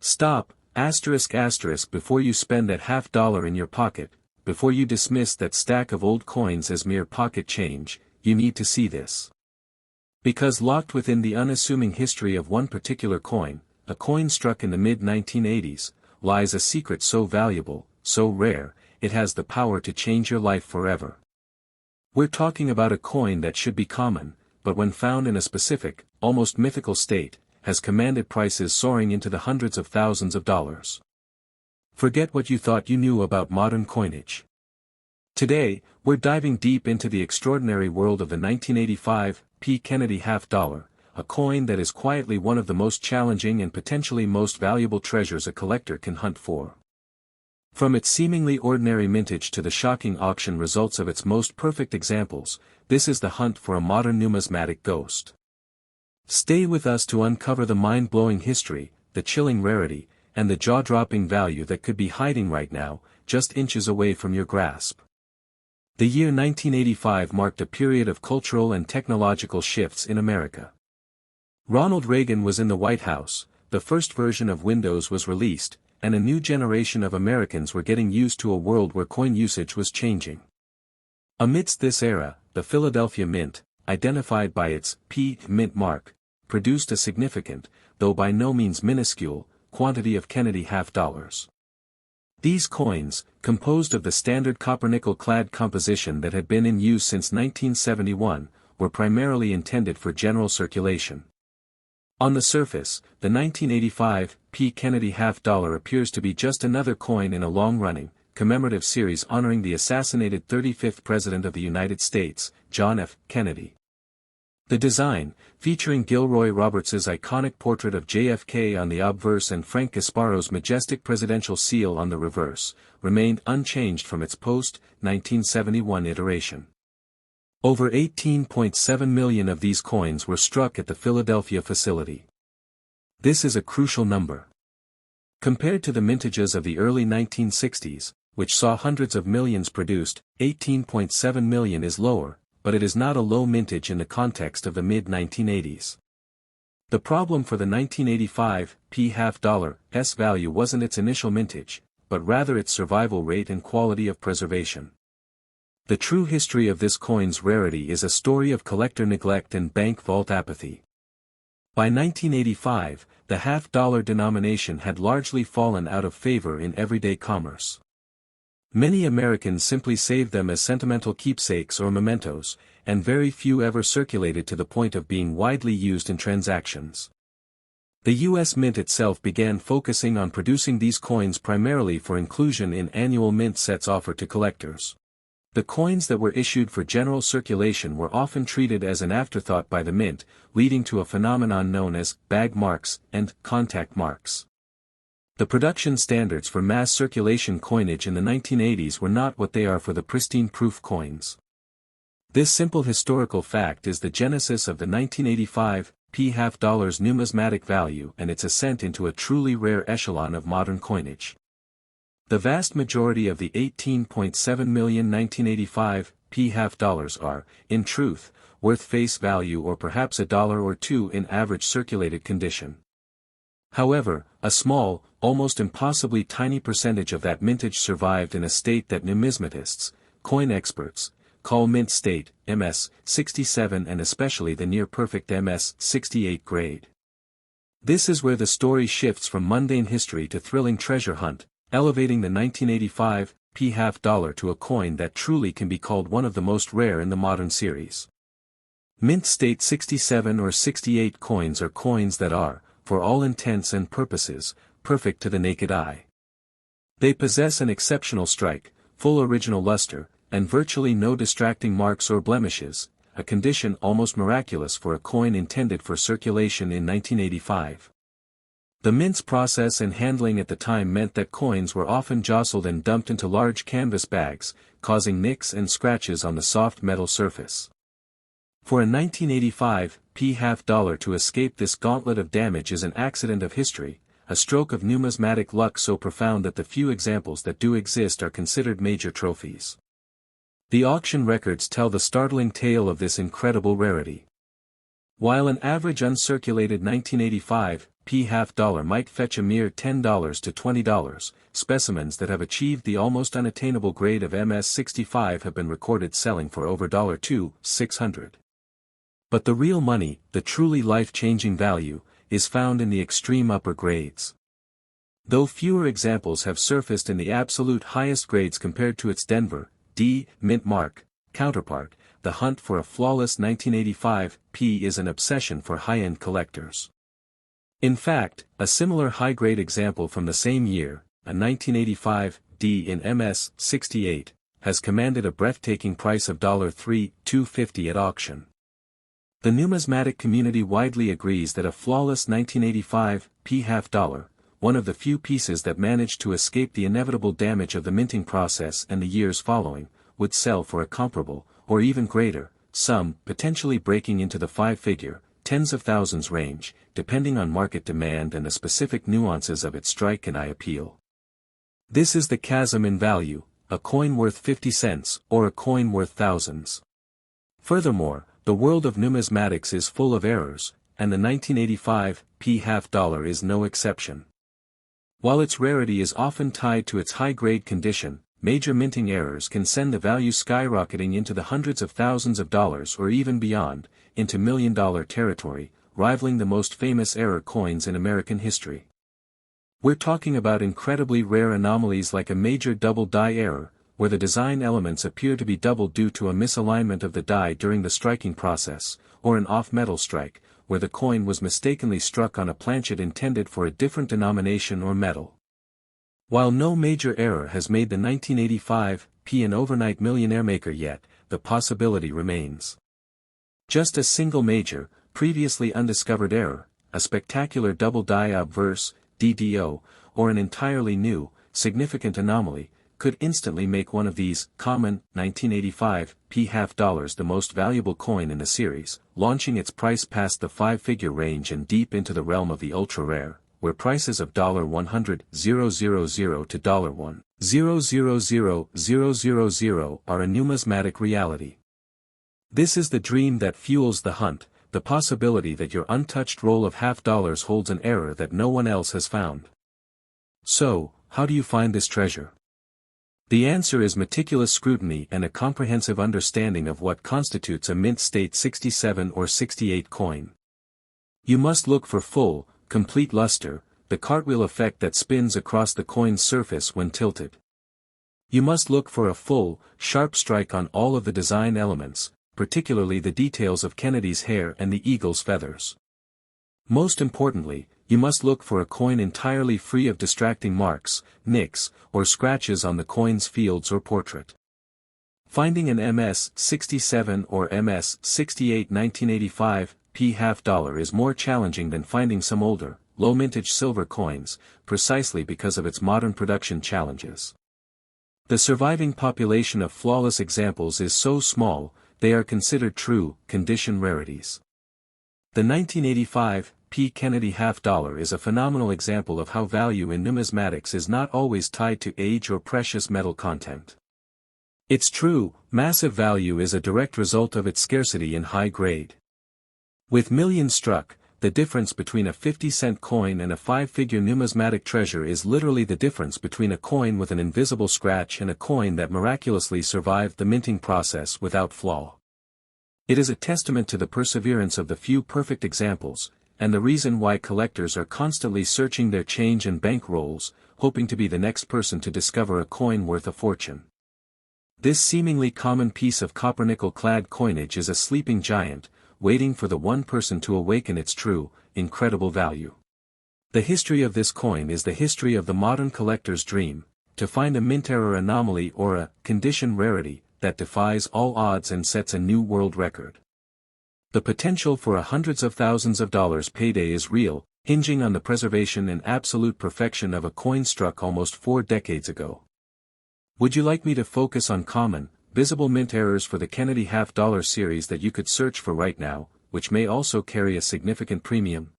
Stop, before you spend that $50 in your pocket, before you dismiss that stack of old coins as mere pocket change, you need to see this. Because locked within the unassuming history of one particular coin, a coin struck in the mid-1980s, lies a secret so valuable, so rare, it has the power to change your life forever. We're talking about a coin that should be common, but when found in a specific, almost mythical state, has commanded prices soaring into the hundreds of thousands of dollars. Forget what you thought you knew about modern coinage. Today, we're diving deep into the extraordinary world of the 1985 P. Kennedy $50, a coin that is quietly one of the most challenging and potentially most valuable treasures a collector can hunt for. From its seemingly ordinary mintage to the shocking auction results of its most perfect examples, this is the hunt for a modern numismatic ghost. Stay with us to uncover the mind-blowing history, the chilling rarity, and the jaw-dropping value that could be hiding right now, just inches away from your grasp. The year 1985 marked a period of cultural and technological shifts in America. Ronald Reagan was in the White House, the first version of Windows was released, and a new generation of Americans were getting used to a world where coin usage was changing. Amidst this era, the Philadelphia Mint, identified by its P. Mint mark, produced a significant, though by no means minuscule, quantity of Kennedy $50. These coins, composed of the standard copper-nickel-clad composition that had been in use since 1971, were primarily intended for general circulation. On the surface, the 1985 P. Kennedy $50 appears to be just another coin in a long-running, commemorative series honoring the assassinated 35th President of the United States, John F. Kennedy. The design, featuring Gilroy Roberts's iconic portrait of JFK on the obverse and Frank Gasparo's majestic presidential seal on the reverse, remained unchanged from its post-1971 iteration. Over 18.7 million of these coins were struck at the Philadelphia facility. This is a crucial number. Compared to the mintages of the early 1960s, which saw hundreds of millions produced, 18.7 million is lower, but it is not a low mintage in the context of the mid-1980s. The problem for the 1985 P. $50's value wasn't its initial mintage, but rather its survival rate and quality of preservation. The true history of this coin's rarity is a story of collector neglect and bank vault apathy. By 1985, the $50 denomination had largely fallen out of favor in everyday commerce. Many Americans simply saved them as sentimental keepsakes or mementos, and very few ever circulated to the point of being widely used in transactions. The U.S. Mint itself began focusing on producing these coins primarily for inclusion in annual mint sets offered to collectors. The coins that were issued for general circulation were often treated as an afterthought by the Mint, leading to a phenomenon known as bag marks and contact marks. The production standards for mass circulation coinage in the 1980s were not what they are for the pristine proof coins. This simple historical fact is the genesis of the 1985 P. $50's numismatic value and its ascent into a truly rare echelon of modern coinage. The vast majority of the 18.7 million 1985 P. $50 are, in truth, worth face value or perhaps $1 or $2 in average circulated condition. However, a small, almost impossibly tiny percentage of that mintage survived in a state that numismatists, coin experts, call mint state, MS 67 and especially the near-perfect MS 68 grade. This is where the story shifts from mundane history to thrilling treasure hunt, elevating the 1985 P. $50 to a coin that truly can be called one of the most rare in the modern series. Mint state 67 or 68 coins are coins that are, for all intents and purposes, perfect to the naked eye. They possess an exceptional strike, full original luster, and virtually no distracting marks or blemishes, a condition almost miraculous for a coin intended for circulation in 1985. The mint's process and handling at the time meant that coins were often jostled and dumped into large canvas bags, causing nicks and scratches on the soft metal surface. For a 1985 P. $50 to escape this gauntlet of damage is an accident of history, a stroke of numismatic luck so profound that the few examples that do exist are considered major trophies. The auction records tell the startling tale of this incredible rarity. While an average uncirculated 1985 p half-dollar might fetch a mere $10 to $20. Specimens that have achieved the almost unattainable grade of MS-65 have been recorded selling for over $2,600. But the real money, the truly life-changing value, is found in the extreme upper grades. Though fewer examples have surfaced in the absolute highest grades compared to its Denver, D, mint mark, counterpart, the hunt for a flawless 1985 P is an obsession for high-end collectors. In fact, a similar high-grade example from the same year, a 1985 D in MS-68, has commanded a breathtaking price of $3,250 at auction. The numismatic community widely agrees that a flawless 1985 P half-dollar, one of the few pieces that managed to escape the inevitable damage of the minting process and the years following, would sell for a comparable, or even greater, sum, potentially breaking into the five-figure, tens of thousands range, depending on market demand and the specific nuances of its strike and eye appeal. This is the chasm in value, a coin worth 50 cents, or a coin worth thousands. Furthermore, the world of numismatics is full of errors, and the 1985 P half-dollar is no exception. While its rarity is often tied to its high-grade condition, major minting errors can send the value skyrocketing into the hundreds of thousands of dollars or even beyond, into million-dollar territory, rivaling the most famous error coins in American history. We're talking about incredibly rare anomalies like a major double die error, where the design elements appear to be doubled due to a misalignment of the die during the striking process, or an off-metal strike, where the coin was mistakenly struck on a planchet intended for a different denomination or metal. While no major error has made the 1985 P an overnight millionaire maker yet, the possibility remains. Just a single major, previously undiscovered error, a spectacular double die obverse, DDO, or an entirely new, significant anomaly, could instantly make one of these common 1985 P half-dollars the most valuable coin in the series, launching its price past the five-figure range and deep into the realm of the ultra-rare, where prices of $100,000 to $1,000,000 are a numismatic reality. This is the dream that fuels the hunt, the possibility that your untouched roll of half-dollars holds an error that no one else has found. So, how do you find this treasure? The answer is meticulous scrutiny and a comprehensive understanding of what constitutes a mint state 67 or 68 coin. You must look for full, complete luster, the cartwheel effect that spins across the coin's surface when tilted. You must look for a full, sharp strike on all of the design elements, particularly the details of Kennedy's hair and the eagle's feathers. Most importantly, you must look for a coin entirely free of distracting marks, nicks, or scratches on the coin's fields or portrait. Finding an MS-67 or MS-68 1985 P half-dollar is more challenging than finding some older, low-mintage silver coins, precisely because of its modern production challenges. The surviving population of flawless examples is so small, they are considered true, condition rarities. The 1985 P Kennedy half-dollar is a phenomenal example of how value in numismatics is not always tied to age or precious metal content. Its true, massive value is a direct result of its scarcity in high grade. With millions struck, the difference between a 50-cent coin and a five-figure numismatic treasure is literally the difference between a coin with an invisible scratch and a coin that miraculously survived the minting process without flaw. It is a testament to the perseverance of the few perfect examples, and the reason why collectors are constantly searching their change and bank rolls, hoping to be the next person to discover a coin worth a fortune. This seemingly common piece of copper-nickel-clad coinage is a sleeping giant, waiting for the one person to awaken its true, incredible value. The history of this coin is the history of the modern collector's dream, to find a mint error anomaly or a condition rarity that defies all odds and sets a new world record. The potential for a hundreds of thousands of dollars payday is real, hinging on the preservation and absolute perfection of a coin struck almost 4 decades ago. Would you like me to focus on common, visible mint errors for the Kennedy half-dollar series that you could search for right now, which may also carry a significant premium?